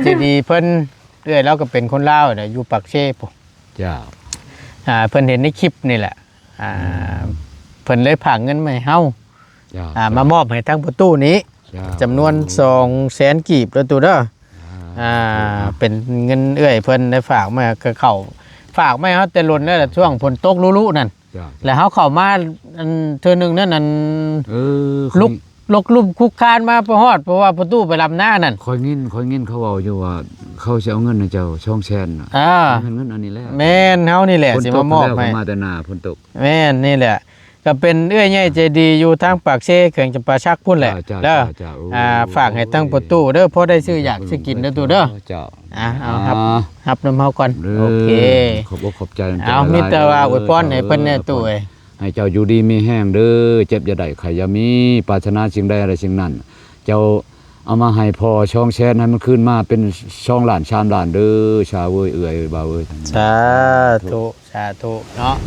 จะดีเพิ่นเอื้อยเราก็เป็นคนลาวน่ะอยู่ปากเซ่พุ่น เจ้า เพิ่นเห็นในคลิปนี่แหละเพิ่นเลยฝากเงินมาให้เฮา เจ้าม ามอบให้ทางประตูนี้ เจ้า จำนวน200,000กีบแล้วตัวเด้อเป็นเงินเอื้อยเพิ่นได้ฝากมาก็เข้าฝากมาเฮาแต่ล้นแล้วช่วงฝนตกลุๆนั่น เจ้า แล้วเฮาเข้ามาอันเทื่อนึงนั่นลุกลุบคุกคานมาบ่ฮอดเพราะว่าประตูไปลำหน้านั่น คอยงินเขาเว้าอยู่ว่าเขาสิเอาเงินให้เจ้า200,000น่ะเงินอันนี้แหละ แม่นเฮานี่แหละสิมามอบให้ มาแต่หน้าฝนตก แม่นนี่แหละก็เป็นเอื้อยใหญ่ใจดีอยู่ทางปากเซ่เขื่อนจำปาชักพุ่นแหละเด้อฝากให้ตั้งประตูเด้อพอได้ซื้ออยากซื้อกินเด้อตัวเด้อ เจ้า เอาครับน้ำเฮาก่อนโอเค ขอบอกขอบใจ เอามิตรว่าอวยพรให้เพิ่นแน่ตู้เอ้ย ให้เจ้าอยู่ดีมีแห้งเด้อเจ็บอย่าได้ไข้อย่ามีปรารถนาสิ่งใดอะไรสิ่งนั้นเจ้าเอามาให้พอช่องแชร์ให้มันขึ้นมาเป็นช่องล้านชามล้านเด้อชาเว้ยเอื้อยบ่าวเอ้ย สาธุเนาะ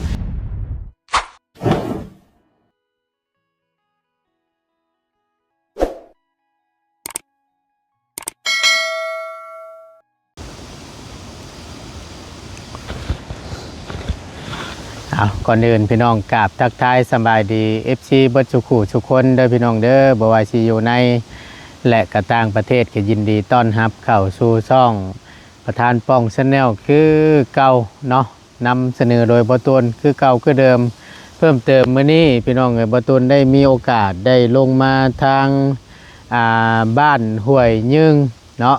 ก่อนอื่นพี่น้องกราบทักทายสบายดี FC เบิดสุขุทุกคนเด้อพี่น้องเด้อบ่ว่าสิอยู่ในและก็ต่างประเทศก็ยินดีต้อนรับเข้าสู่ช่องประธานป้องชาแนลคือเก่าเนาะนำเสนอโดยบ่ตูนคือเก่าคือเดิมเพิ่มเติมมื้อนี้พี่น้องเอ้ยบ่ตูนได้มีโอกาสได้ลงมาทางบ้านห้วยยึงเนาะ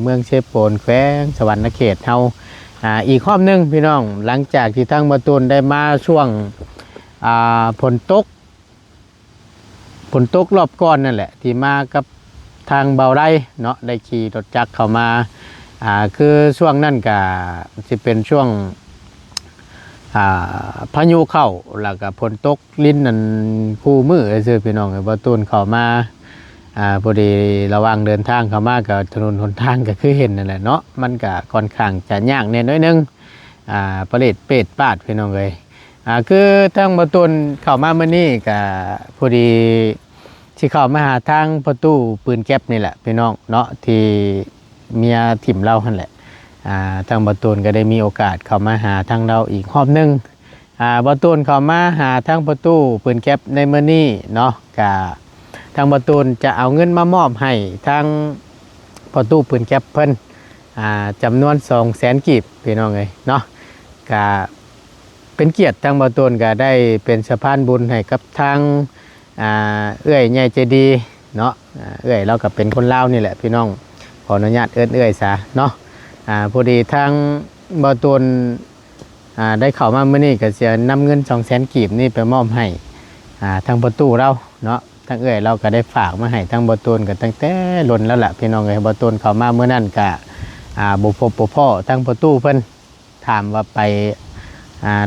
เมืองเชฟโปนแขวงสวรรณเขตเฮาอีกข้อนึงพี่น้องหลังจากที่ทางบ่ตูนได้มาช่วงฝนตกรอบก่อนนั่นแหละที่มากับทางเบาไร่เนาะได้ขี่รถจักรเข้ามาคือช่วงนั้นก็สิเป็นช่วงพายุเข้าแล้วก็ฝนตกลิ้นนั่นคู่มือซื่อพี่น้องบ่ตูนเข้ามาพอดีระหว่างเดินทางเข้ามากับถนนหนทางก็คือเห็นนั่นแหละเนาะมันก็ค่อนข้างจะยากแน่น้อยนึงประเลดเป็ดปาดพี่น้องเลยคือทางบ่ตูนเข้ามามื้อนี้ก็พอดีที่เข้ามาหาทางประตูปืนแก๊ปนี่แหละพี่น้องเนาะที่เมียถิ่มเราหั่นแหละทางบ่ตูนก็ได้มีโอกาสเข้ามาหาทางเราอีกรอบนึงบ่ตูนเข้ามาหาทางประตูปืนแก๊ปในมื้อนี้เนาะก็ทางบ่ตูนจะเอาเงินมามอบให้ทางประตูปืนแก๊ปเพิ่นจำนวน200,000กีบพี่น้องเอ้ยเนาะก็เป็นเกียรติทางบ่ตูนก็ได้เป็นสะพานบุญให้กับทางเอื้อยใหญ่ใจดีเนาะเอื้อยเราก็เป็นคนลาวนี่แหละพี่น้องขออนุญาตเอื้อยซะเนาะพอดีทางบ่ตูนได้เข้ามามื้อนี้ก็สินำเงิน200,000กีบนี่ไปมอบให้ทางประตูเราเนาะทางเอื้อยเราก็ได้ฝากมาให้ทางบ่ตูนก็ตั้งแต่ล้นแล้วล่ะพี่น้องเอ้ยบ่ตูนเข้ามามื้อนั้นก็บ่พบบ่พ้อทางประตูเพิ่นถามว่าไป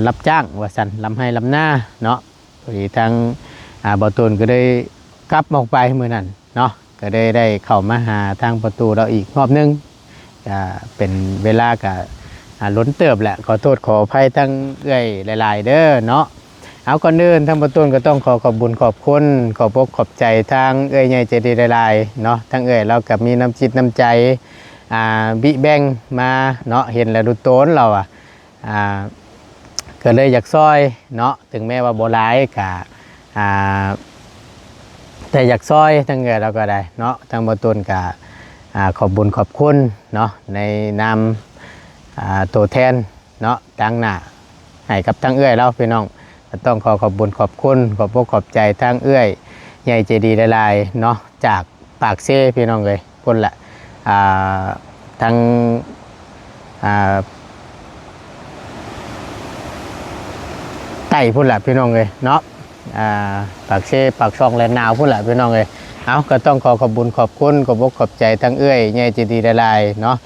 รับจ้างว่าซั่นลำให้ลำหน้าเนาะพอดีทางบ่ตูนก็ได้กลับออกไปมื้อนั้นเนาะก็ได้เข้ามาหาทางประตูเราอีกรอบนึงก็เป็นเวลาก็ล้นเติบแหละขอโทษขออภัยทั้งเอื้อยหลายๆเด้อเนาะเอาก่อนอื่นทางประตูก็ต้องขอบบุญขอบคุณขอบอกขอบใจทางเอื้อยใหญ่ใจดีหลายๆเนาะทั้งเอื้อยเรากับมีน้ำจิตน้ำใจบิแบ่งมาเนาะเห็นแล้วดูโตนเราก็เลยอยากซอยเนาะถึงแม้ว่าโบราณกะแต่อยากซอยทั้งเอื้อยเราก็ได้เนาะทางประตูกะขอบบุญขอบคุณเนาะในนามตัวแทนเนาะดังหน้าให้กับทั้งเอื้อยเราพี่น้องต้องขอบบุญขอบคุณขอบพระขอบใจทางเอื้อยใหญ่ใจดีหลายๆเนาะจากปากเซ่พี่น้องเลยพุ่นละทางไต่พุ่นละพี่น้องเลยเนาะปากเซ่ปากช่องแลนนาวพุ่นละพี่น้องเลยเอาก็ต้องขอบบุญขอบคุณขอบพระขอบใจทางเอื้อยใหญ่ใจดีหลายๆเนาะ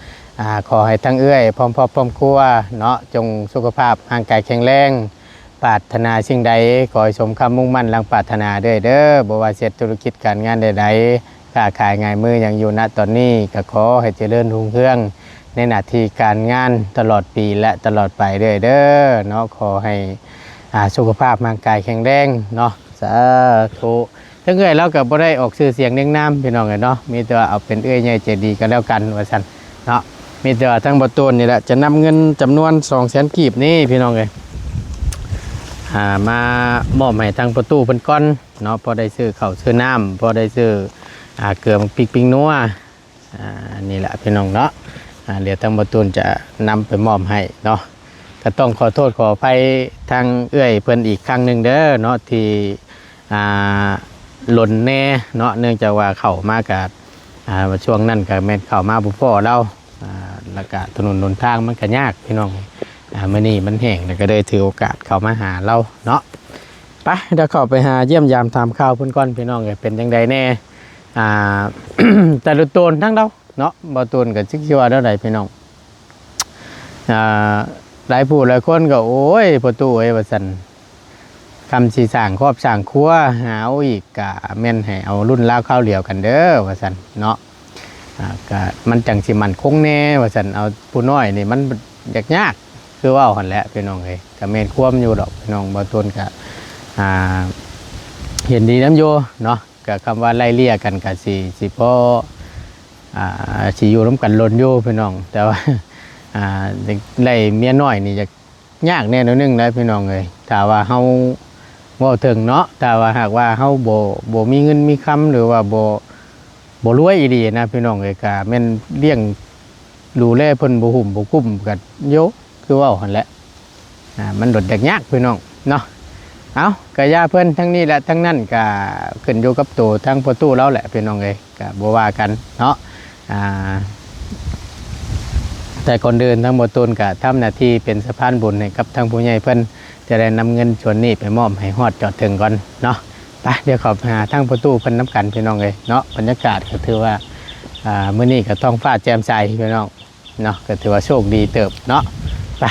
ขอให้ทั้งเอื้อยพร้อมพ่อพร้อมครัวเนาะจงสุขภาพร่างกายแข็งแรงปรารถนาสิ่งใดขอให้สมคำมุ่งมั่นลังปรารถนาเด้อบ่ว่าเสร็จธุรกิจการงานใดๆค้าขายง่ายมืออย่างอยู่ณตอนนี้ก็ขอให้เจริญรุ่งเรืองในหน้าที่การงานตลอดปีและตลอดไปเด้อเนาะขอให้สุขภาพร่างกายแข็งแรงเนาะสาธุทั้งเอื้อยเราก็บ่ได้ออกชื่อเสียงเรียงนามพี่น้องเนาะมีแต่ว่าเอาเป็นเอื้อยใหญ่ใจดีก็แล้วกันว่าซั่น เนาะมีแต่ว่าทั้งบ่ตูนนี่แหละจะนำเงินจำนวน200,000กีบนี่พี่น้องเอ้ยมามอบให้ทางประตูเพิ่นก่อนเนาะพอได้ซื้อข้าวซื้อน้ำพอได้ซื้อเกลือพริกปิ้งนัวนี่แหละพี่น้องเนาะเดี๋ยวทางประตูจะนำไปมอบให้เนาะก็ต้องขอโทษขออภัยทางเอื้อยเพิ่นอีกครั้งหนึ่งเด้อเนาะที่หล่นแน่เนาะเนื่องจากว่าเข้ามากับช่วงนั้นก็แม่นเข้ามาบ่พอเราแล้วก็ถนนหนทางมันก็ยากพี่น้องมื้อนี้มันแห้งแล้วก็เลยถือโอกาสเข้ามาหาเราเนาะไปเดี๋ยวเข้าไปหาเยี่ยมยามถามข่าวเพิ่นก่อนพี่น้องเป็นจังไดแน่แต่ละตนทั้งเราเนาะบ่ตนก็สิคิดว่าเท่าใดพี่น้องหลายผู้หลายคนก็โอ้ยประตูเอ้ยว่าซั่นคำสิสร้างครอบสร้างครัวหาเอาอีกก็แม่นให้เอารุ่นราวข้าวเหลียวกันเด้อว่าซั่นเนาะก็มันจังสิมันคงแน่ว่าซั่นเอาผู้น้อยนี่มันยากคือว่าหั่นแหละพี่น้องเอ้ยก็แม่นความอยู่ดอกพี่น้องบ่ต้นก็เห็นดีน้ำโยเนาะก็คำว่าไล่เลี่ยกันก็สิพอสิอยู่ร่วมกันลนอยู่พี่น้องแต่ว่าไล่เมียน้อยนี่จะยากแน่นอนนึงนะพี่น้องเอ้ยถ้าว่าเฮาเว้าถึงเนาะถ้าว่าหากว่าเฮาบ่มีเงินมีคำหรือว่าบ่รวยอีดีนะพี่น้องเอ้ยก็แม่นเลี้ยงดูแลเพิ่นบ่หุ่มบ่กุ้มก็โยคือว่าหั่นแหละมันดดยากพี่น้องเนาะเอาก็ย่าเพิ่นทั้งนี้และทั้งนั้นก็ขึ้นอยู่กับตัวทั้งประตูเราแหละพี่น้องเอ้ยก็บ่ว่ากันเนาะแต่ก่อนเดินทั้งบ่ตูนก็ทำหน้าที่เป็นสะพานบุญให้กับทางผู้ใหญ่เพิ่นจะได้นำเงินส่วนนี้ไปมอบให้ฮอดจอดถึงก่อนเนาะไปเดี๋ยวขอหาทางประตูเพิ่นนำกันพี่น้องเอ้ยเนาะบรรยากาศก็ถือว่ามื้อนี้ก็ท้องฟ้าแจ่มใสพี่น้องเนาะก็ถือว่าโชคดีเติบเนาะไป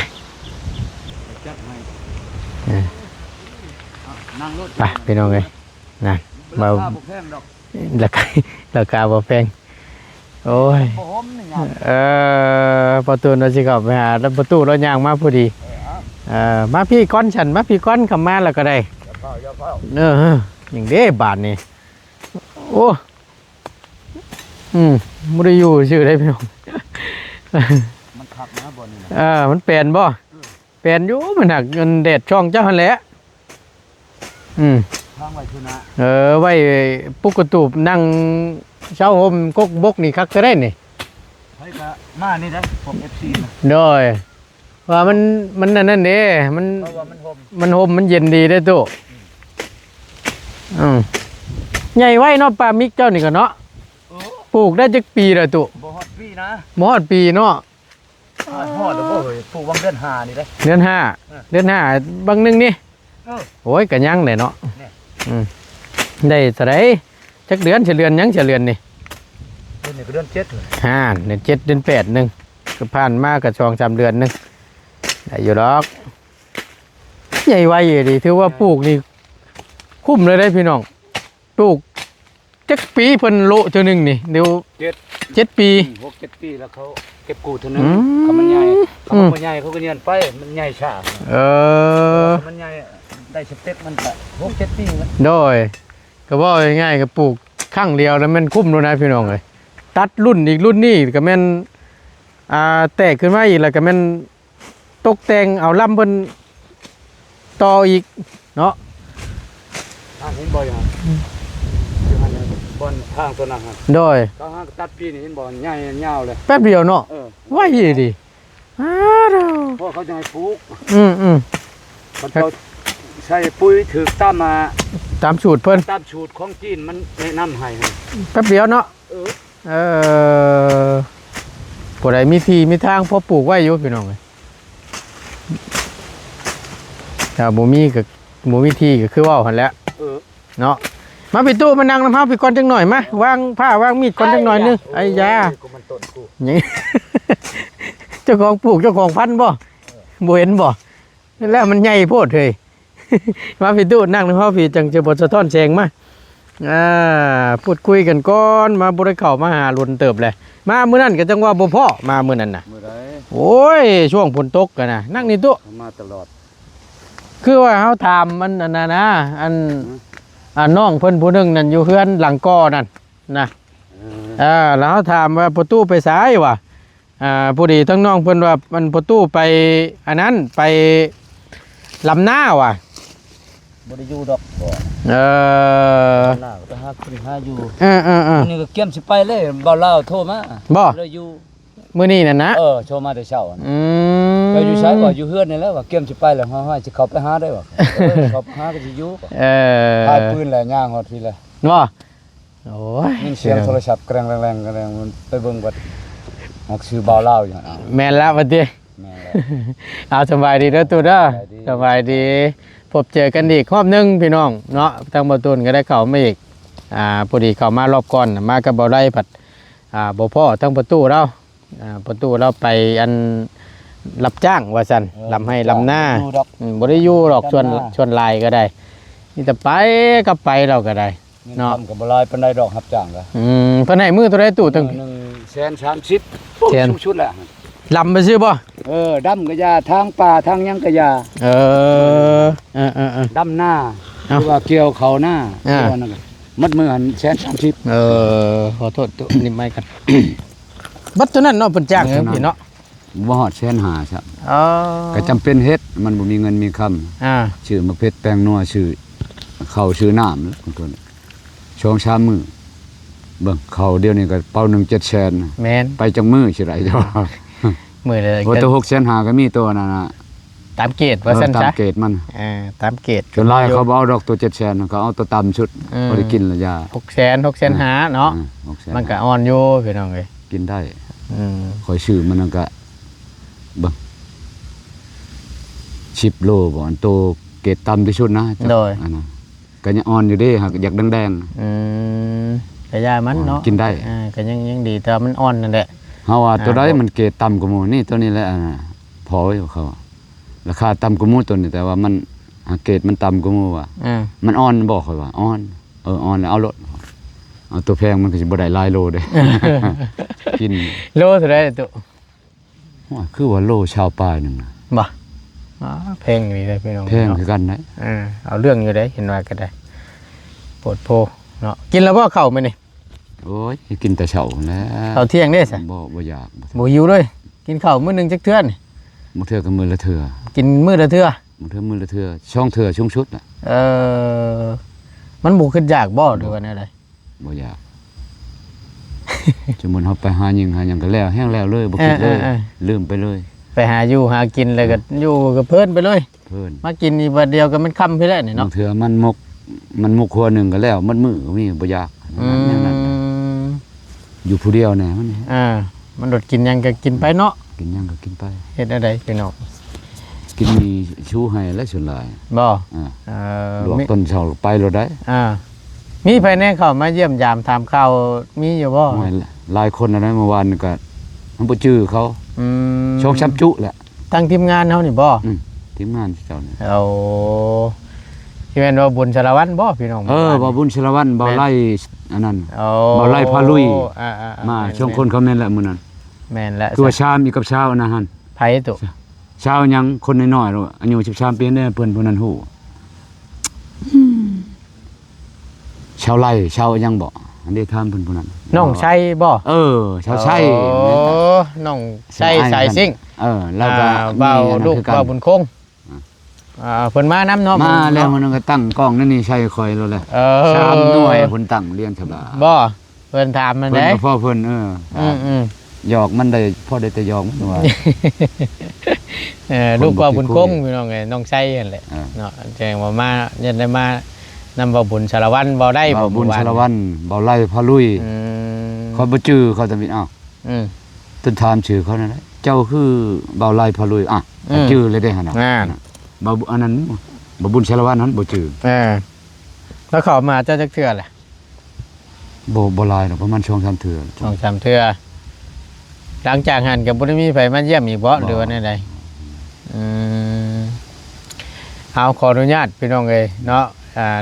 ไปพี่น้องเอ้ยนั่นมาราคาบ่แพงโอ้ยประตูเราสิเข้าไปหาแล้วประตูเราย่างมาพอดีมาพี่ก้อนฉันมาพี่ก้อนขับมาแล้วก็ได้อย่างเด้บาทนี่โอ้ไม่ได้อยู่ชื่อได้พี่น้องมันขับนะบนนี่มันเปลี่ยนบ่เปลี่ยนอยู่มันหักเงินเด็ดช่องเจ้าหันแหละทางไว้ชนะไว้ปุกกระตูบนั่งเช้าห่มกกบกนี่คักจะได้นี่ให้กะมานี่นะผม FC นะโดยว่ามันนั่นเด้มันห่มมันเย็นดีได้ตู้ใหญ่ไว้เนาะปลามิกเจ้านี่ก็เนาะปลูกได้จักปีแล้วตู้บ่ฮอดปีนะบ่ฮอดปีเนาะฮอดแล้วบ่เฮ้ยปลูกวังเดือน5นี่เด้เดือน5บางนึงนี่โอ้ยก็ยังได้เนาะได้เท่าไหร่จักเดือนเฉเดือนยังเฉเดือนนี่เดือนนี้ก็เดือน7เลยเดือน7เดือน8นึงก็ผ่านมาก็2-3เดือนนึงได้อยู่ดอกใหญ่ไวดีถือว่าปลูกนี่คุ้มเลยได้พี่น้องปลูกจักปีเพิ่นโลเท่านึงนี่เดี๋ยว7 ปี6-7 ปีแล้วเขาเก็บกูเท่านึงเขามันใหญ่เขาบ่ใหญ่เขาก็เนียนไปมันใหญ่ช้ามันใหญ่ได้สเต็ปมันก็6-7 ปีโดยก็ว่าง่ายๆก็ปลูกครั้งเดียวแล้วมันคุ้มแล้วนะพี่น้องเอ้ยตัดรุ่นอีกรุ่นนี้ก็แม่นแตกขึ้นมาอีกแล้วก็แม่นตกแต่งเอาลำเพิ่นต่ออีกเนาะเห็นบ่อย่างบนทางตัวนั้นครับโดยเขาหาตัดปีนี่เห็นบ่ใหญ่ยาวเลยแป๊บเดียวเนาะไว้ดิเพราะเขาจะให้ปลูกมันเขาใช้ปุ๋ยถือตามสูตรเพิ่นตามสูตรของจีนมันแนะนำให้แป๊บเดียวเนาะผู้ใดมีที่มีทางพอปลูกไว้อยู่พี่น้องเอ้ยถ้าบ่มีก็บ่มีที่ก็คือว่าหั่นแหละเนาะมาพี่ตู้มานั่งน้ำเฮาพี่ก่อนจังหน่อยมาวางผ้าวางมีดก่อนจังหน่อยนึงไอ้ยานี่เจ้าของปลูกเจ้าของพันธุ์บ่เห็นบ่แล้วมันใหญ่โพดเฮ้ยมาพี่ตู้นั่งน้ำเฮาพี่จังจะบ่สะท้อนแสงมาพูดคุยกันก่อนมาบ่ได้เข้ามาหาลุนเติบเลยมามื้อนั้นก็จังว่าบ่พอมามื้อนั้นน่ะมื้อใดโอ้ยช่วงฝนตกกันน่ะนั่งนี่ตู้มาตลอดคือว่าเฮาถามมันอันนั้นนะน้องเพิ่นผู้นึงนั่นอยู่เฮือนหลังก่อนั่นนะแล้วเฮาถามว่าประตูไปซ้ายวะ ผู้ดีทั้งน้องเพิ่นว่ามันประตูไปอันนั้นไปลำหน้าว่ะ บ่ได้อยู่ดอกบ่ เออ หน้าก็หาขึ้นหาอยู่ เออ นี่ก็เกี่ยมสิไปเลยบ่ลาวโทรมา บ่ เลยอยู่ มื้อนี้น่ะนะ โทรมาแต่เช้า อืม ไปอยู่ใช้บ่อยู่เฮือนนี่แหล้วว่าเกี่ยมสิไปแล้วห้อยๆสิเข้าไปหาได้บ่เข้าไปหาก็สิอยู่ พายปืนแหละย่างฮอดทีละ บ่โอ้ย ยินเสียงโทรศัพท์แกรงแรงๆแรงมันไปเบิ่งบัดออกชื่อบ่าวลาวอยู่หั่นเอา แม่นแล้วบัดนี้ แม่นแล้ว เอาสบายดีเด้อตู่เด้อ สบายดี สบายดีพบเจอกันอีกรอบหนึงพี่น้องเนาะทางบ่ตูนก็ได้เข้ามาอีกพอดีเข้ามารอบก่อนน่ะมากับบ่ได้ผัดบ่พอทั้งประตูเราประตูเราไปอันรับจ้างว่าซั่นลำให้ลำหน้า อยู่ดอก บ่ได้อยู่หรอก ลำหน้า ชวนลายก็ได้นี่แต่ไปก็ไปเราก็ได้ เนาะ ทำก็บ่หลายปานใดดอกรับจ้างก็ เพิ่นให้มือตัวใดตู้ตั้ง 130,000 แสน ชุดแหละ ลำไปซื้อบ่ ดำก็ยาทางป่าทางหยังก็ยา เออ ดำหน้าห เอ้า รือว่าเกี่ยวเขาหน้า อ่า เกี่ยวนั่นก็มัดมือหัน130,000 ขอโทษตู้นี่ไม่กัน บัดตัวนั้นเนาะเพิ่นจ้างเงินพี่เนาะ บ่ฮอด150,000ครับ อ๋อ ก็จำเป็นเฮ็ดมันบ่มีเงินมีคำ ชื่อมะเพ็ดแป้งนัวชื่อข้าวชื่อน้ำแล้วคนตัวนี้ช่องชามมือเบิ่งข้าวเดียวนี่ก็เป้า1 700,000 แม่น ไปจังมือสิได้จ้ะ มื้อเลย โอ้ตัว600,000ก็มีตัวนั่นน่ะ ตามเกณฑ์ว่าซั่น ตา ซะ มเกรดมัน ตามเกณฑ์ จนหลายเขาบ่เอาดอกตัว700,000เขาเอาตัวต่ำชุดบ่ได้กินละยา 600,000 หาเนาะ 600,000 มันก็อ่อนอยู่พี่น้องเอ้ย กินได้ อืม คอยชื่อมันนั่นก็เบิ่ง10 โลบ่อันโตเกรดต่ำที่สุดนะอันนั้นก็ยังอ่อนอยู่เด้หากอยากแดง อืมก็ยามันเนาะ กินได้ ก็ยังดีแต่ว่ามันอ่อนนั่นแหละ ๆเฮาว่าตัวใดมันเกรดต่ำกว่าหมู่นี่ตัวนี้แหละพอไว้ของเขาราคาต่ำกว่าหมู่ตัวนี้แต่ว่ามันเกรดมันต่ำกว่าหมู่ว่ะ มันอ่อนบอกค่อยว่าอ่อนอ่อนแล้วเอารถเอาตัวแพงมันก็สิบ่ได้หลายโลเด้ กิน โลเท่าไหร่ตุ ว่าคือว่าโลชาวปลายหนึงนะ บ่แพงนี่เลยพี่น้อง แพงคือกันได้ เอาเรื่องอยู่ได้เห็นว่าก็ได้โปรดโพเนาะกินแล้วบ่เข้ามื้อนี่ โอ้ยกินแต่เช้าแล้ว เข้าเที่ยงเด้ซะ บ่อยาก บ่หิวเลยกินข้าวมื้อหนึงจักเทื่อนี่ มื้อเทื่อก็มื้อละเทื่อ กินมื้อละเทื่อ มื้อเทื่อมื้อละเทื่อช่องเทื่อช่วงชุดน่ะ มันบ่ขึ้นยากบ่หรือว่าแนวใด บ่อยาก สมมุติเฮาไปหาหยังก็แล้วแห้งแล้วเลยบ่คิดเลยลืมไปเลย ไปหาอยู่หากินแล้วก็อยู่กับเพิ่นไปเลย เพิ่น มากินอีกบัดเดียวก็มันค่ำไปแล้วนี่ บา เนาะ งเทื่อมันมกครัวหนึงก็แล้วมันมื้อก็มีบ่อยากอย่างนั้นน่ะอยู่ผู้เดียวแน่มัน มันโดดกินหยังก็กินไปเนาะ กินหยังก็กินไป เฮ็ดอะไรพี่น้อง กินมีชูให้และส่วนหลาย บ่ ลวกต้นเฉาไปเราได้ มีภายในเข้ามาเยี่ยมยามถามข่าวมีอยู่บ่ หลายคนนะเมื่อวานก็มันบ่จื้อเขา ม ช่องช้ำจุแหละ ทั้งทีมงานเฮานี่บ่ ทีมงานเจ้านี่ เอาที่แม่นว่าบุญสารวัตรบ่พี่น้อง บ่บุญชลวันบ่ไล่อันนั้น เอา บ่ไล่พาลุย ๆ มาช่วงคนเขาแม่นแหละมื้อนั้น แม่นแล้ว คือว่าชามอีกกับชาวนะหั่น ไผตุ ชาวหยังคนน้อยๆอายุ13ปีนี่เพิ่นผู้นั้นฮู้ชาวไร่ชาวหยังบ่อันนี้ถามเพิ่นผู้นั้น น้องชัยบ่ ชาวไร่ โอ้น้องชัยสายซิ่ง แล้วก็ เบาลูกเบาบุญคงเพิ่นมานํเนาะ มาแล้วมันก็ตั้งกล้องนั่นนี่ใช่คอยแล้วแหละ 3 3หน่วยเพิ่นตั้งเรียงฉบา บ่เพิ่นถามมัน เพิ่น ได้ ก็พ่อเพิ่นหยอกมันได้พ่อได้แต่หยอกมันว่า ลูกเบาบุญคงพี่น้องไงน้องชัยนั่นแหละเนาะแจ้งว่ามายันได้มานำเบาบุญสารวัตรบ่ได้ เบาบุญชลวันเบาไล่พาลุยเขาบ่จื้อเขาตะมิอ้าวต้นถามชื่อเขานั่นแหละเจ้าคือเบาไล่พาลุยจื้อเลยได้หั่นน่ะเบาอันนั้นเบาบุญชลวันนั้นบ่จื้อ แล้วเขามาเจ้าจักเทื่อแหละ บ่หลายดอกประมาณ2-3เทื่อ 2-3 เทื่อหลังจากหันก็บ่ได้มีไผมาเยี่ยมอีกบ่หรือว่าแนวใดเอาขออนุญาตพี่น้องเอ้ยเนาะ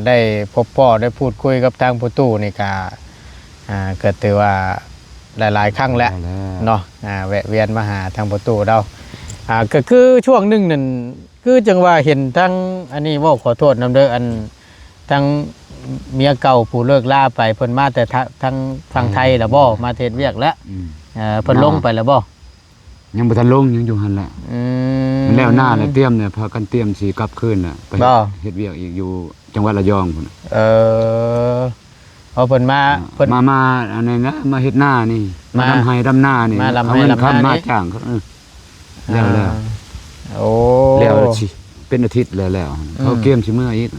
ได้พบพ่อได้พูดคุยกับทางประตูนี่ก็ถือว่าหลายๆครั้งแล้วเนาะแวะเวียนมาหาทางประตูเราก็คือช่วงหนึงนั่นคือจังว่าเห็นทั้งอันนี้ว่าขอโทษนำเด้ออันทั้งเมียเก่าผู้เลิกลาไปเพิ่นมาแต่ทั้งฝั่งไทยแล้วบ่มาเทศเวียกแล้วเพิ่นลงไปแล้วบ่ ยังบ่ทันลงยังอยู่หั่นแหละมันแล้วหน้าแล้วเตรียมเนี่ยพากันเตรียมสิกลับคืนน่ะไปเฮ็ดเวียกอีกอยู่จังหวัดระยองพุ่นเอาเพิ่นมาเพิ่นมาอันนี้นะมาเฮ็ดหน้านี่มาทำไห้ดำหน้านี่มาลำไห้ดำหน้ามาจ้างเขาแล้วโอ้แล้วสิเป็นอาทิตย์แล้วเขาเกมสิเมื่ออีก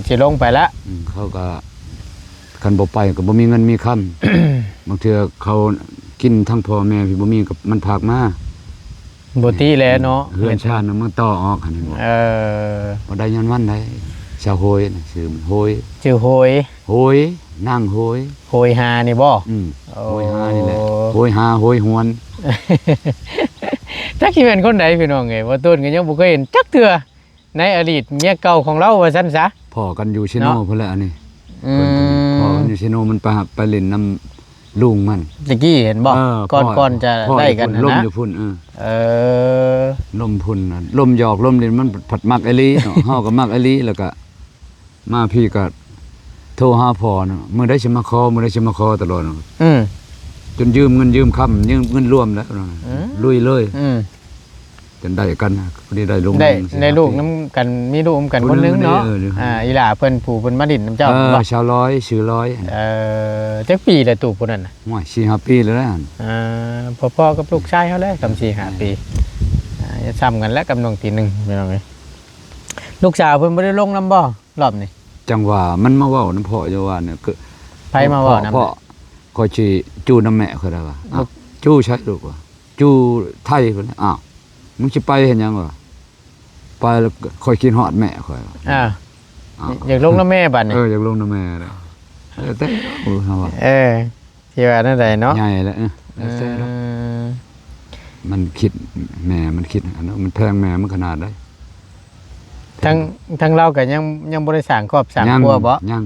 สิลงไปละเขาก็คันบ่ไปก็บ่มีเงินมีคำ บางเทื่อเขากินทั้งพ่อแม่พี่บ่มีกับมันพากมาบ่ตีแลเนาะเฮือนชาติมันต่อออกหั่นบ่บ่ได้ยันวันใดชาวโหยชื่อมันโหยชื่อโหยนางโหยหานี่บ่โหยหานี่แหละโหยหาโหยหวนจักสิแม่นคนใดพี่น้องเอ้ยบ่ต้นก็ยังบ่เคยเห็นจักเทื่อในอดีตเมียเก่าของเราว่าซั่นซะพ่อกันอยู่ชิโนพุ่นแหละอันนี้พ่อกันอยู่ชิโนมันไปเล่นน้ำลุงมันตะกี้เห็นบ่ก่อนจะได้กันนะลมอยู่พุ่นลมพุ่นลมหยอกลมเล่นมันผัดมักไอลีเนาะเฮาก็มักไอลีแล้วก็มาพี่ก็โทรหาพ่อเนาะมื้อใดสิมาขอตลอดจนยืมเงินยืมค่ำยืมเงินรวมแล้วลุยเลยจนได้กันพอดีได้ลงได้ลูกน้ำกันมีลูกน้ำกันคนนึงเนาะอีหล่าเพิ่นผู้เพิ่นมาดินน้ำเจ้าชาวร้อยชื่อร้อยจักปีละตู่พุ่นนั่นน่ะ4-5 ปีแล้วพ่อกับลูกชายเขาแล้ว4-5 ปีจะซ้ำกันแล้วกับน้องตีนึงพี่น้องเอ้ยลูกสาวเพิ่นบ่ได้ลงน้ำบ่รอบนี้จังว่ามันมาเว้านำพ่อจะว่าเนี่ยคือไผมาเว้านำพ่อก็สิจู้นำแม่เขาได้ว่าจู้ใช่ลูกว่าจู้ไทยเพิ่นอ้าวมึงสิไปเฮ็ดหยังวะไปแล้วค่อยกินฮอดแม่ค่อยอยากลงน้ำแม่บัดนี้อยากลงน้ำแม่แล้วแต่เฮาว่าที่ว่านั่นใดเนาะใหญ่แล้วแต่มันคิดแม่มันคิดอันนั้นมันแพงแม่มันขนาดได้ทั้งเราก็ยังบ่ได้สร้างครอบสร้างครัวบ่ยัง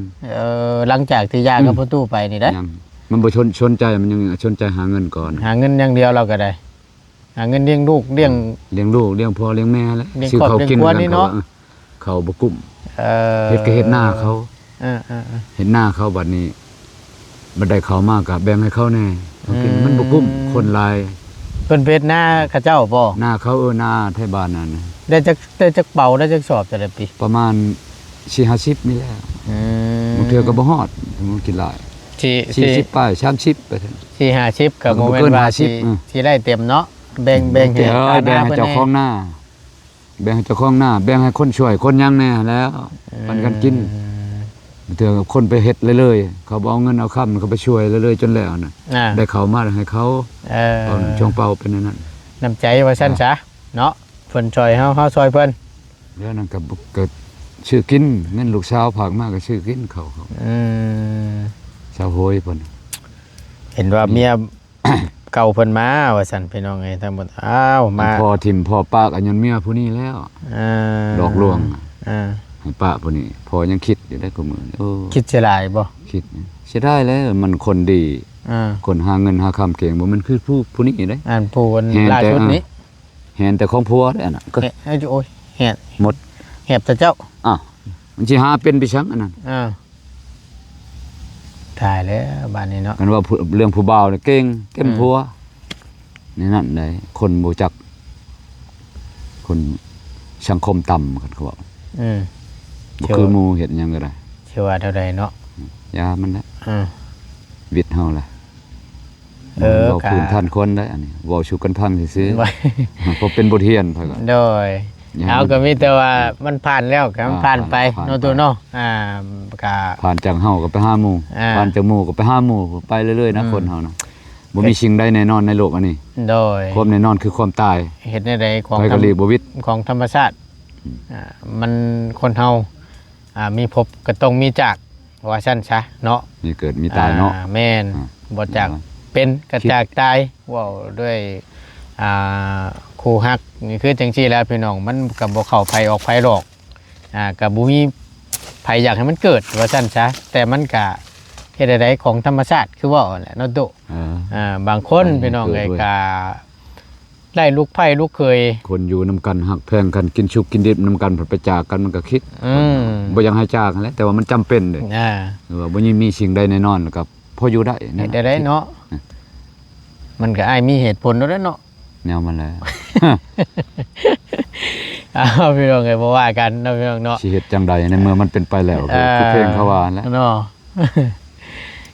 หลังจากที่ย่ากับพ่อตู้ไปนี่ได้ยังมันบ่ชนใจมันยังชนใจหาเงินก่อนหาเงินอย่างเดียวเราก็ได้หาเงินเลี้ยงลูกเลี้ยงลูกเลี้ยงพ่อเลี้ยงแม่แล้วซื้อเขากินกันเขาบ่กุ้มเฮ็ดก็เฮ็ดหน้าเขาเฮ็ดหน้าเขาบัดนี้บัดได้เขามากก็แบ่งให้เขาแน่กินมันบ่กุ้มคนหลายเพิ่นเพชรหน้าเขาเจ้าบ่หน้าเขาหน้าไทยบ้านนั่นได้จักเป่าได้จักสอบแต่ละปีประมาณ 4-50 นี่แหละบางเทื่อก็บ่ฮอดมันกินหลาย40ไป30ไปเถอะ4-50ก็บ่แม่นว่าสิได้เต็มเนาะแบ่งให้เจ้าของหน้าแบ่งให้เจ้าของหน้าแบ่งให้คนช่วยคนยังแน่แล้วมันกันกินเถื่อคนไปเฮ็ดเลยเขาเอาเงินเอาค่ำเขาไปช่วยเลยจนแล้วน่ะได้เขามาให้เขาช่วงเป่าเป็นนั้นน้ำใจว่าซั่นซะเนาะเพิ่นช่วยเฮาช่วยเพิ่นแล้วนั่นก็เกิดชื่อกินเงินลูกสาวฝากมาก็ชื่อกินเขาชาวโหยเพิ่นเห็นว่าเมียเก่าเพิ่นมาว่าซั่นพี่น้องเอ้ยทั้งหมดอ้าวมาพ่อทิ่มพ่อปากอันยันเมียผู้นี้แล้วหลอกลวงให้ป้าผู้นี้พอยังคิดอยู่ได้กูมื้อคิดเสียหลายบ่คิดเสียได้แล้วมันคนดีคนหาเงินหาคำเก่งบ่มันคือผู้นี้ได้ผู้ล่าสุดนี้เห็นแต่ของผัวได้น่ะก็โอ้ยแหบหมดแหบแต่เจ้ามันสิหาเป็นไปชังอันนั้นถ่ายแล้วบ้านนี้เนาะกันว่าเรื่องผู้บ่าวเนี่ยเก่งผัวนี่นั่นเลยคนบ่จักคนสังคมต่ำกันเขาบอกบ่คือหมู่เฮ็ดหยังก็ได้เชื่อว่าเท่าใดเนาะยามันแหละวิทย์เฮาล่ะเราพื้นท่านคนได้อันนี้เว้าสู่กันพังซื่อๆเพราะเป็นบทเรียนเพิ่นก็โดยเอาก็มีแต่ว่ามันผ่านแล้วก็มันผ่านไปเนาะตัวเนาะก็ผ่านจากเฮาก็ไปหาหมู่ผ่านจากหมู่ก็ไปหาหมู่ไปเรื่อยๆนะคนเฮานะบ่มีสิ่งใดแน่นอนในโลกอันนี้โดยความแน่นอนคือความตายเฮ็ดได้ของของธรรมชาติมันคนเฮามีพบก็ต้องมีจากว่าซั่นซะเนาะมีเกิดมีตายเนาะแม่นบ่จากเป็นก็จากตายว้าด้วยคู่ฮักนี่คือจังซี่แล้วพี่น้องมันก็บ่เข้าไผออกไผหรอกก็บ่มีไผอยากให้มันเกิดว่าซั่นซะแต่มันก็เฮ็ดได้ของธรรมชาติคือว่าแหละเนาะโตบางคนพี่น้องเอ้ยก็ไล่ลูกไผลูกเคยคนอยู่นำกันฮักแพงกันกินชุกกินดิบนำกันไปจากกันมันก็คิดบ่อยากให้จากนั่นแหละแต่ว่ามันจำเป็นเด้ว่าบ่มีสิ่งใดแน่นอนแล้วก็พออยู่ได้ได้เนาะมันก็อ้ายมีเหตุผลแล้วเนาะ แนวมันแล้ว เอาพี่น้องเอ้ยบ่ว่ากันเนาะพี่น้องเนาะ สิเฮ็ดจังใดในเมื่อมันเป็นไปแล้วคือเพลงเขาว่าแหล้ว เนาะ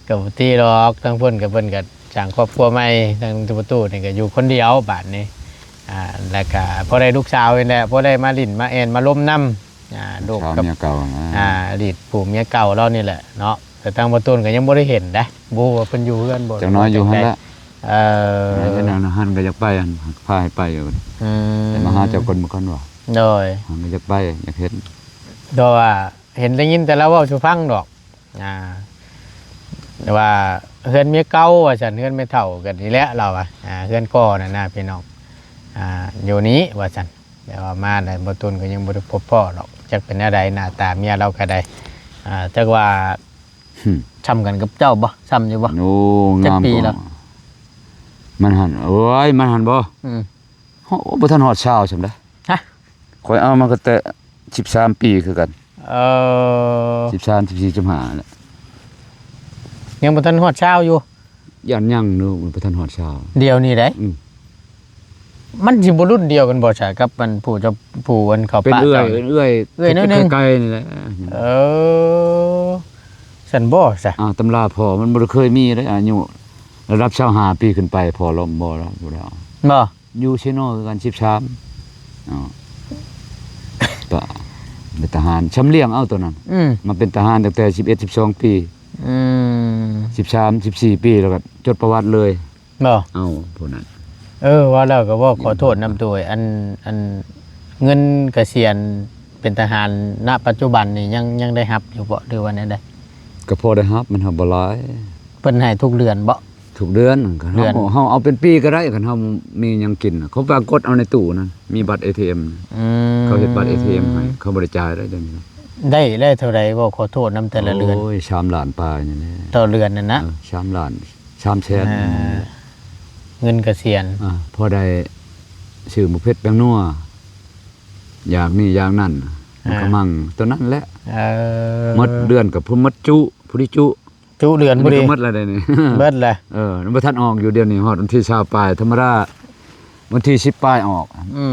ก็บ่ตีหรอกทั้งเพิ่นก็เพิ่นก็สร้างครอบครัวใหม่ทั้งประตูนี่ก็อยู่คนเดียวบาดนี้แล้วก็พอได้ลูกสาวนี่แหละพอได้มาลิ้นมาแอนมาล้มน้ำลูก ชาว กับ เมียเก่านะ อดีตผู้เมียเก่าเรานี่แหละเนาะแต่ทางประตูก็ยังบ่ได้เห็นนะบ่ว่าเพิ่นอยู่เฮือนบ่ จังน้อยอยู่หั่นละ เออ ไอ้นั่นหันก็อยากไปหันพาให้ไปอยู่ แต่มาหาเจ้าคนบ่คนว่า โดย หันก็อยากไปอยากเห็น โดยว่าเห็นได้ยินแต่เราเว้าสู่ฟังดอกแต่ว่าเฮือนเมียเก่าว่าซั่นเฮือนไม่เฒ่ากันนี่แหละเราเฮือนก่อนั่นน่ะพี่น้องอยู่นี้ว่าซั่นแต่ว่ามาได้บ่ตุนก็ยังบ่ได้พบพ่อดอกจักเป็นอะไรหน้าตาเมียเราก็ได้จักว่าซ้ำกันกับเจ้าบ่ซ้ำอยู่บ่ โอ้ จัก งาม ปี บ่ แล้ว มันหันโอ้ยมันหันบ่ โอ้บ่ทันฮอดเช้าซั่นเด้อ ฮะ ข่อยเอามาก็แต่13 ปีคือกัน 13 14 15แหละ ยังบ่ทันฮอดเช้าอยู่ ย่านยังเนาะบ่ทันฮอดเช้า เดียวนี่ได้ อืม มันสิบ่รุ่นเดียวกันบ่ใช่กับมันผู้เจะผู้วันเขา เป็น ปะ เอื้อย จ้า เอื้อย เอื้อยน้อยหนึ่ง ไกลๆนี่แหละ เออสันบ่ซะ ตำราพ่อมันบ่ได้เคยมีเด้อายุระดับ25ปีขึ้นไปพอล้มบ่แล้วบ่แล้ว บ่ อยู่เชโนคือกัน13อ๋อปะเป็นทหารชำเลียงเอาตัวนั้น มาเป็นทหารตั้งแต่11 12 ปี 13 14 ปีแล้วก็จดประวัติเลย บ่ เอาพวกนั้น ว่าแล้วก็บ่ขอโทษนำตัวอันเงินเกษียณเป็นทหารณปัจจุบันนี่ยังได้รับอยู่บ่หรือว่าแนวใด ก็พอได้รับมันบ่หลาย เพิ่นให้ทุกเดือนบ่ ทุกเดือนคัน เดือน เฮาเอาเป็นปีก็ได้คันเฮามีหยังกินเขาปรากฏเอาในตู้นั้นมีบัตร ATM เขาเฮ็ดบัตร ATM ให้เขาบ่ได้จ่ายได้เดี๋ยวนี้ ได้เท่าใดบ่ขอโทษนำแต่ละเดือน โอ้ย3ล้านปลายนี่แหละ ต่อเดือนนั่นนะ 3ล้าน3แสน เงินเกษียณ พอได้ชื่อหมูเพชรแป้งนัวอย่างนี้อย่างนั้นมันก็มั่งตัวนั้นแหละหมดเดือนกับพุ่มดจุผู้ที่จุ ทุกเดือน มั บ่ น ดี ก็หมดแล้วได้นี่ เบิดเลย มันบ่ทันออกอยู่เดือนนี้ฮอดวันที่20ปลายธรรมดาวันที่10ปลายออก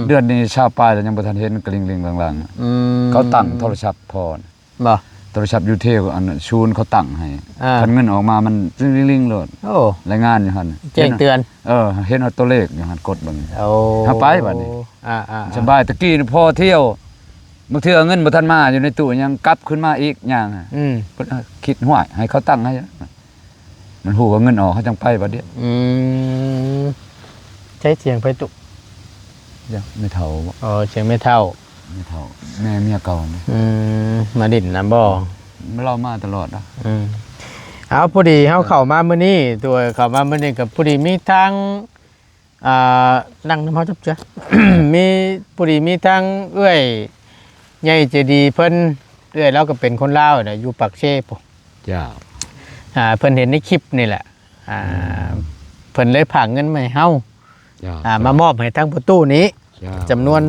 เดือนนี้20ปลายแล้วยังบ่ทันเห็นกลิงๆลังๆเขาตั้งโทรศัพท์พอ บ่ โทรศัพท์ยูเทลอันชูนเขาตั้งให้คันเงินออกมามันลิงๆโลด โอ้ รายงานอยู่หั่น แจ้งเตือน เห็นเอาตัวเลขอยู่หั่นกดเบิ่ง โอ้ ถ้าไปบัดนี้ ส ส บายตะกี้นี่พอเที่ยวบางเทื่อเงินบ่ทันมาอยู่ในตู้ยังกลับขึ้นมาอีกอย่างเพิ่นคิดห้วยให้เขาตั้งให้มันฮู้ว่าเงินออกเขาจังไปบัดเดียว ใช้เสียงไปตุ ยังไม่เท่าบ่ เสียงไม่เท่า ไม่เท่าแม่เมียเก่านี่ มาดิ่นน้ำบ่ มันเล่ามาตลอดนะ เอาพอดีเฮาเข้ามามื้อนี้ตัวเข้ามามื้อนี้กับพอดีมีทางนั่งน้ำเฮาจับจ้ะ มีพอดีมีทางเอื้อยใหญ่ใจดีเพิ่นเอื้อยเราก็เป็นคนลาวน่ะอยู่ปากเซ่พุ่น จ้า เพิ่นเห็นในคลิปนี่แหละเพิ่นเลยผากเงินมาให้เฮา จ้าม ามอบให้ทางประตูนี้ จ้า จำนวน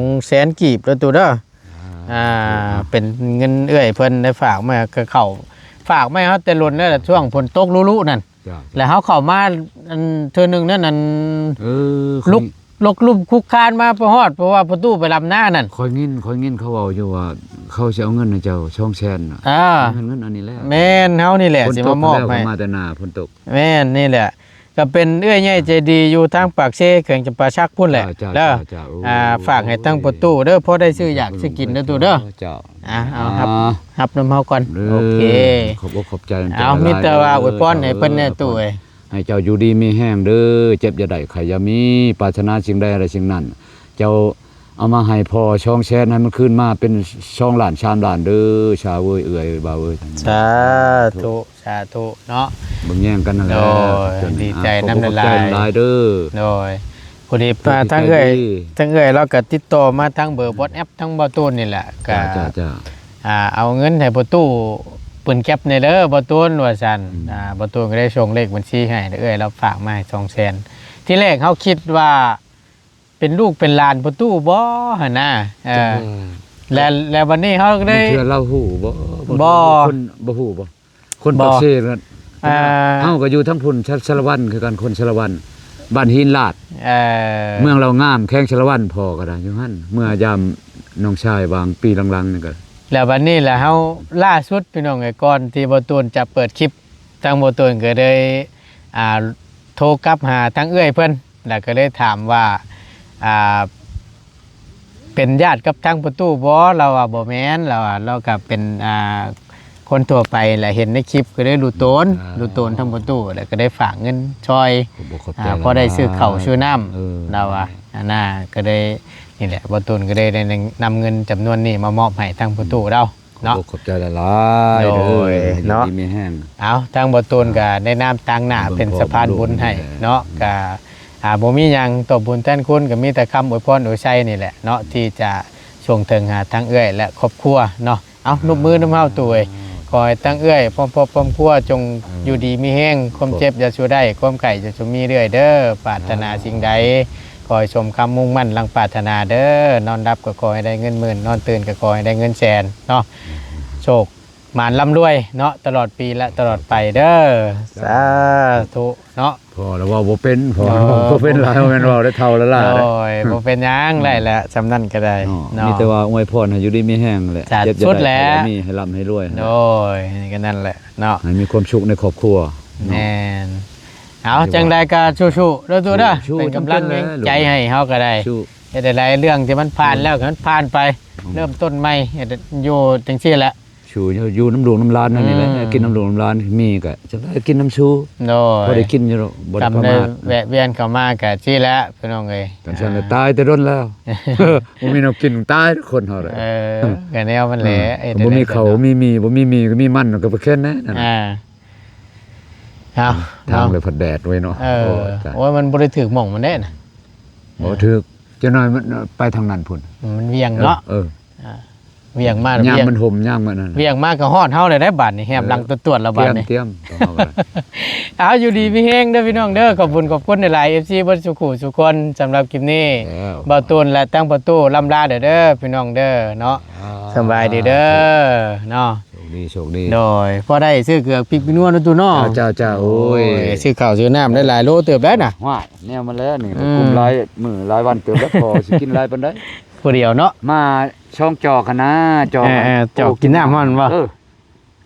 200,000กีบแล้วตัวเด้อเป็นเงินเอื้อยเพิ่นได้ฝากมาก็เข้าฝากมาเฮาแต่ล้นนั่นแหละช่วงฝนตกลุๆนั่น จ้า แล้วเฮาเข้ามาอันเทื่อนึงนั่นลุลกลุ่มคุกคานมาบ่ฮอดเพราะว่าประตูไปลำหน้านั่น คอยงินเขาเว้าอยู่ว่าเขาสิเอาเงินให้เจ้า200,000น่ะเงินอันนี้แหละ แม่นเฮานี่แหละสิมามอบให้ มาแต่หน้าฝนตก แม่นนี่แหละก็เป็นเอื้อยใหญ่ใจดีอยู่ทางปากเซ่เขื่องจำปาชักพุ่นแหละ จ้า เด้อ จ้า ฝากให้ตั้งประตูเด้อพอได้ซื้ออยากซื้อกินเด้อตัวเด้อ เจ้า เอาครับน้ำเฮาก่อนโอเค ขอบอกขอบใจ เอามิตรว่าอวยพรให้เพิ่นแน่ตู้เอ้ย ให้เจ้าอยู่ดีมีแห้งเด้อเจ็บอย่าได้ไข้อย่ามีปรารถนาสิ่งใดอะไรสิ่งนั้น เจ้าเอามาให้พ่อช่องแชทให้มันขึ้นมาเป็นช่องล้าน3ล้านเด้อชาวเอ้ยเอื้อยบ่าวเอ้ย สาธุเนาะ บ่แย่งกันนั่นแหละ โอ้ยดีใจน้ำละลาย ขอบใจหลายเด้อ โดยพอดีทั้งเอ้ยเราก็ติดต่อมาทางเบอร์ WhatsApp ทั้งบ่ตูนนี่แหละก็ จ้า เอาเงินให้บ่ตู้ปืนแคปในเด้อบ่ตูนว่าซั่นบ่ตูนก็ได้ส่งเลขบัญชีให้เอ้ยเราฝากมาให้200,000ที่แรกเฮาคิดว่าเป็นลูกเป็นหลานบ่ตู้บ่หั่นน่ะแล้ววันนี้เฮาก็ได้ เชื่อเล่าฮู้บ่ บ่ คนบ่ฮู้บ่คนปากเซ่นั่นเฮาก็อยู่ทั้งพุ่นชาละวันคือกันคนชาละวัน บ้านหินลาด เออ เมืองเรางามแข้งชลวันพอก็ได้อยู่หั่นเมื่อยามน้องชายบางปีหลังๆนี่ก็ แล้ววันนี้แหละเฮาล่าสุดพี่น้องไอ้ก่อนที่บ่ตูนจะเปิดคลิปทางบ่ตูนก็ได้โทรกลับหาทางเอื้อยเพิ่นแล้วก็เลยถามว่าอ่าเป็นญาติกับทางประตูบ่เราว่าบ่แม่นเราว่าเราก็เป็นคนทั่วไปแหละเห็นในคลิปก็ได้รู้ตนทางประตูแล้วก็ได้ฝากเงินช่วย บ่ขอบใจ พอได้ซื้อข้าวซื้อน้ำ เออ เราว่าน่าก็ได้นี่แหละบ่ตูนก็ได้นำเงินจำนวนนี้มามอบให้ทางประตูเราเนาะ บ่ขอบใจหลายๆ โดยเนาะ ดีมีแห้ง เอาทางบ่ตูนก็ได้น้ำตังหน้าเป็นสะพานบุญให้เนาะก็บ่มีหยังตอบบุญแทนคุณก็มีแต่คำอวยพรอวยชัยนี่แหละเนาะที่จะส่งถึงหาทางเอื้อยและครอบครัวเนาะเอานบมือนำเฮาตัวเอ้ยขอให้ทั้งเอื้อยพร้อมครอบครัวจงอยู่ดีมีแห้งความเจ็บอย่าชูได้ความไข่จะชูมีเรื่อยเด้อปรารถนาสิ่งใดขอให้สมคำมุ่งมั่นลังปรารถนาเด้อนอนรับก็ขอให้ได้เงินหมื่นนอนตื่นก็ขอให้ได้เงินแสนเนาะโชคหมานร่ำรวยเนาะตลอดปีและตลอดไปเด้อสาธุเนาะ พอแล้วว่าบ่เป็นพอ เออ บ่เป็นหลายแม่นว่าได้เท่าแล้วล่ะ โอ้ยบ่เป็นหยังไรแหละจำนั่นก็ได้เนาะ มีแต่ว่าอวยพรให้อยู่ดีมีแห้งแหละ จัด เจ็บจะ สุด ได้ แล้ว มีให้ร่ำให้รวย โอ้ยนี่ก็นั่นแหละเนาะ ให้มีความสุขในครอบครัว แม่นเอาจังใดก็สู้ๆเด้อตัวเด้อ สู้ เป็นกำลัง จำเป็นแล้ว ใจให้เฮาก็ได้ สู้ เฮ็ดได้เรื่องที่มันผ่านแล้วก็มันผ่านไป เริ่มต้นใหม่เฮ็ดอยู่จังซี่แหละ ชูอยู่น้ำหลวงน้ำร้านนั่นนี่แหละ อืม กินน้ำหลวงน้ำร้านมีก็จะได้กินน้ำชู โด บ่ ย ได้กินอยู่หรอกบ่ได้ จำ ประ ได้ มาท แวะเวียนเข้ามาก็ซี่แหล้วพี่น้องเอ้ย กันฉันน่ะตายแต่ร้นแล้วบ่มีแนวกินตายทุกคนเฮาเลย ก็แนวมันแหละเฮ็ดได้ บ่มีเขา เนาะ มีบ่มีก็มีมันก็บ่แค่นั้นนั่นน่ะ เอา ทาง เนาะ เลยผัดแดดไว้เนาะ เออ โอ้ยตาย โอ้ยมันบ่ได้ถึกหม่องมันแน่น่ะ บ่ถึกจะน้อยมันไปทางนั้นพุ่น มันเวียงเนาะ เออ เวียงมาก ย่าง เวียง มันห่มย่างมันนั่น เวียงมากก็ฮอดเฮาเลยได้บาดนี่แฮบหลังตรวจแล้วบาดนี่ เตรียมต้องเอาไว้ เอาอยู่ดีมีแฮงเด้อพี่น้องเด้อขอบคุณหลายๆ FC เบ่สุขุทุกคนสำหรับคลิปนี้ แล้ว บ่าวตูนและตั้งประตูลำลาเด้อพี่น้องเด้อเนาะสำบายดีเด้อเนาะ โชคดี โดยพอได้ซื้อเกือกพริกพี่นัวเนาะตูเนาะ จ้าโอ้ย ซื้อข้าวซื้อน้ำได้หลายโลเติบได้น่ะ ว้ายแนวมาแล้วนี่ อืม กุมหลายมื้อหลายวันเติบแล้วพอสิกินหลายปานใด ผู้เดียวเนาะ มาช่องจอกกันนะจอก จอกกินน้ำมันบ่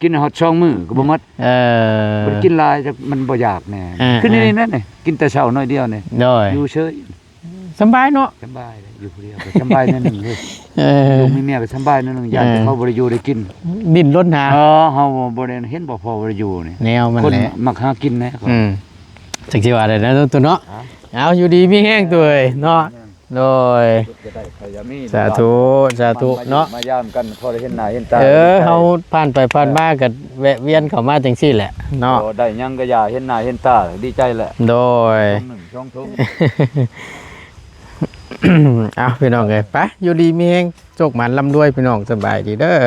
กินฮอดช่องมื้อก็บ่หมด เออ บ่ได้กินหลายจักมันบ่อยากแน่ คือนี่นั่นนี่กินแต่เช้าน้อยเดียวนี่ โดย อยู่เฉย สำบายเนาะ สบายเลยอยู่ผู้เดียวก็สบายนิดนึงเฮ้ย เออ ลูกมีเมียก็สบายนิดนึงอยากจะเขาบ่ได้อยู่ได้กิน ดิ้นรนหา เฮาบ่ได้เห็นบ่พอบ่ได้อยู่นี่ แนวมัน คน แหละ มักหากินนะ จักสิว่าได้นะตัวเนาะเอาอยู่ดีมีแห้งตัวเอ้ยเนาะโดยสาธุเนาะ มายามกันพอได้เห็นหน้าเห็นตา เฮาผ่านไปผ่านมาก็แวะเวียนเข้ามาจังซี่แหละเนาะ ได้หยังก็อย่าเห็นหน้าเห็นตาดีใจแหละ โดย ช่องทุ่ง เอาพี่น้องเอ้ยไปอยู่ดีมีแฮงโชคหมันร่ำรวยพี่น้องสบายดีเด้อ